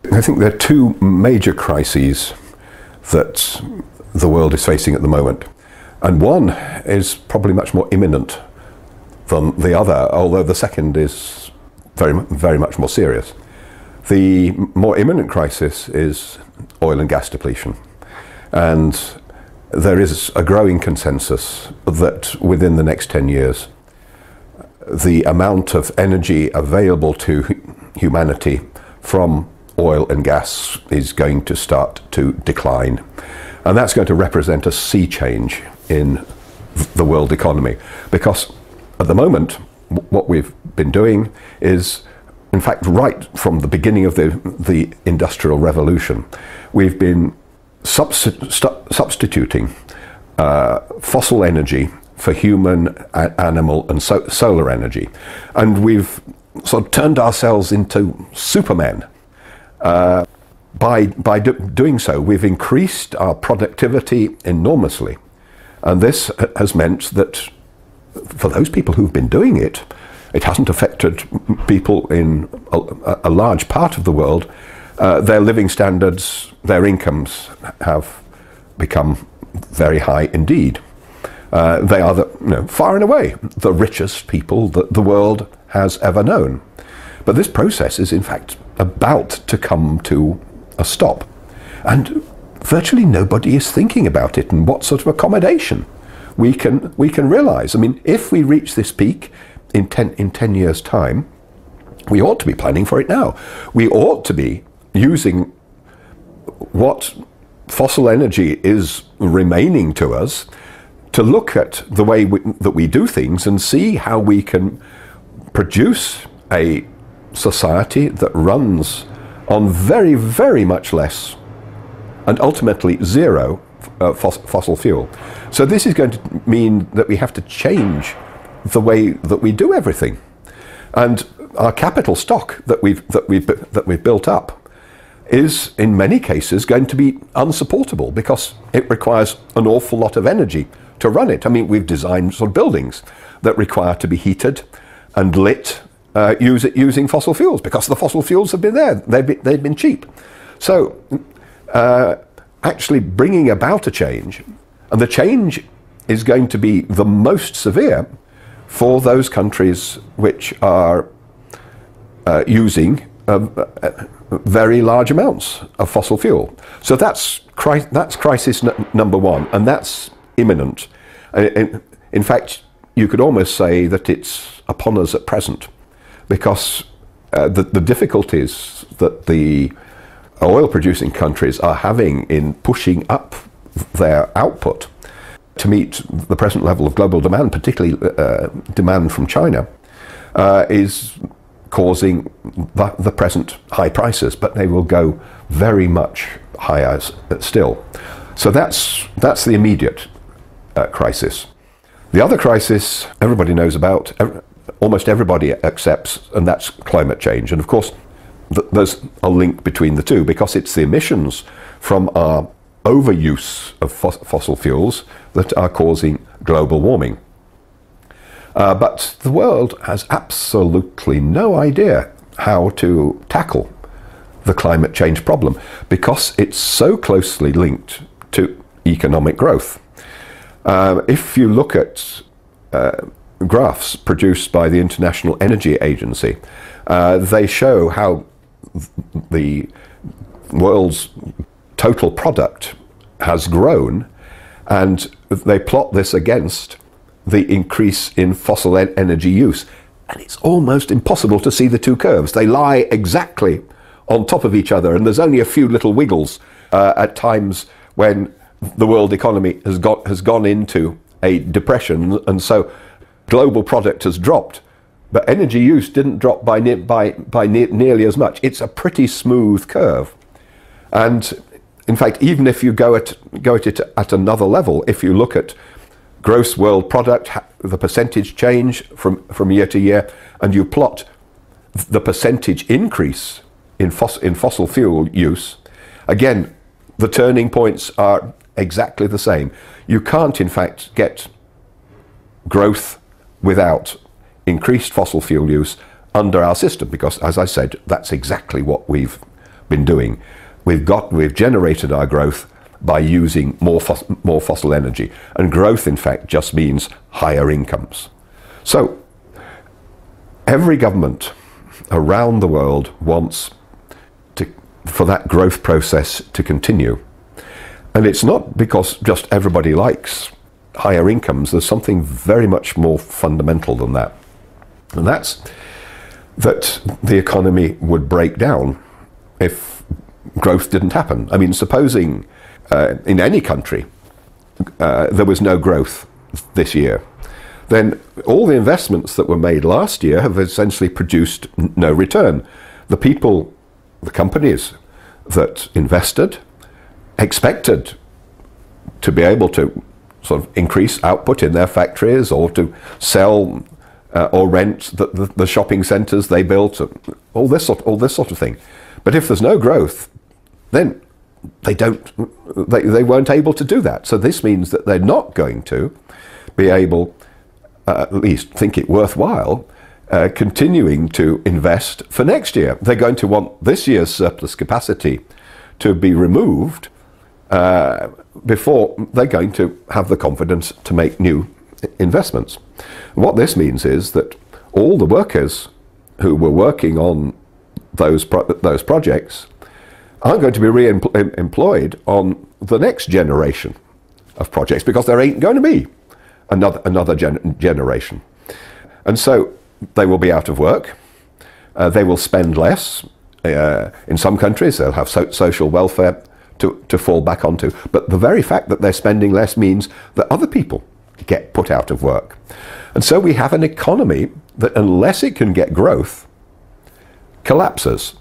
I think there are two major crises that the world is facing at the moment. And one is probably much more imminent than the other, although the second is very much more serious. The more imminent crisis is oil and gas depletion. And there is a growing consensus that within the next 10 years, the amount of energy available to humanity from oil and gas is going to start to decline. And that's going to represent a sea change in the world economy. Because at the moment, what we've been doing is, in fact, right from the beginning of the Industrial Revolution, we've been substituting fossil energy for human, animal and solar energy. And we've sort of turned ourselves into supermen. By doing so, we've increased our productivity enormously. And this has meant that for those people who've been doing it, it hasn't affected people in a large part of the world. Their living standards, their incomes have become very high indeed. They are far and away the richest people that the world has ever known. But this process is in fact about to come to a stop. And virtually nobody is thinking about it and what sort of accommodation we can realize. I mean, if we reach this peak in 10 years' time, we ought to be planning for it now. We ought to be using what fossil energy is remaining to us to look at the way that we do things and see how we can produce a society that runs on very, very much less and ultimately zero fossil fuel. So this is going to mean that we have to change the way that we do everything. And our capital stock that we've built up is in many cases going to be unsupportable because it requires an awful lot of energy to run it. I mean, we've designed sort of buildings that require to be heated and lit using fossil fuels because the fossil fuels have been there. They've been cheap. So actually bringing about a change, and the change is going to be the most severe for those countries which are using very large amounts of fossil fuel. So that's crisis number one, and that's imminent. In fact, you could almost say that it's upon us at present, because the difficulties that the oil-producing countries are having in pushing up their output to meet the present level of global demand, particularly demand from China, is causing the present high prices, but they will go very much higher still. So that's the immediate crisis. The other crisis everybody knows about, almost everybody accepts, and that's climate change. And of course, there's a link between the two because it's the emissions from our overuse of fossil fuels that are causing global warming. But the world has absolutely no idea how to tackle the climate change problem because it's so closely linked to economic growth. If you look at graphs produced by the International Energy Agency, they show how the world's total product has grown, and they plot this against the increase in fossil energy use. And it's almost impossible to see the two curves. They lie exactly on top of each other, and there's only a few little wiggles at times when the world economy has gone into a depression, and so global product has dropped. But energy use didn't drop by nearly as much. It's a pretty smooth curve. And in fact, even if you go at it at another level, if you look at gross world product, the percentage change from year to year, and you plot the percentage increase in fossil fuel use, again, the turning points are exactly the same. You can't, in fact, get growth without increased fossil fuel use under our system, because, as I said, that's exactly what we've been doing. We've generated our growth by using more fossil energy. And growth, in fact, just means higher incomes. So every government around the world wants for that growth process to continue. And it's not because just everybody likes higher incomes. There's something very much more fundamental than that. And that's that the economy would break down if growth didn't happen. I mean, supposing in any country there was no growth this year, then all the investments that were made last year have essentially produced no return. The companies that invested expected to be able to sort of increase output in their factories, or to sell or rent the shopping centres they built, all this sort of thing. But if there's no growth, then they weren't able to do that. So this means that they're not going to be able, at least think it worthwhile, continuing to invest for next year. They're going to want this year's surplus capacity to be removed before they're going to have the confidence to make new investments. What this means is that all the workers who were working on those projects aren't going to be re-employed on the next generation of projects, because there ain't going to be another generation. And so they will be out of work. They will spend less. In some countries, they'll have social welfare to fall back onto. But the very fact that they're spending less means that other people get put out of work. And so we have an economy that, unless it can get growth, collapses.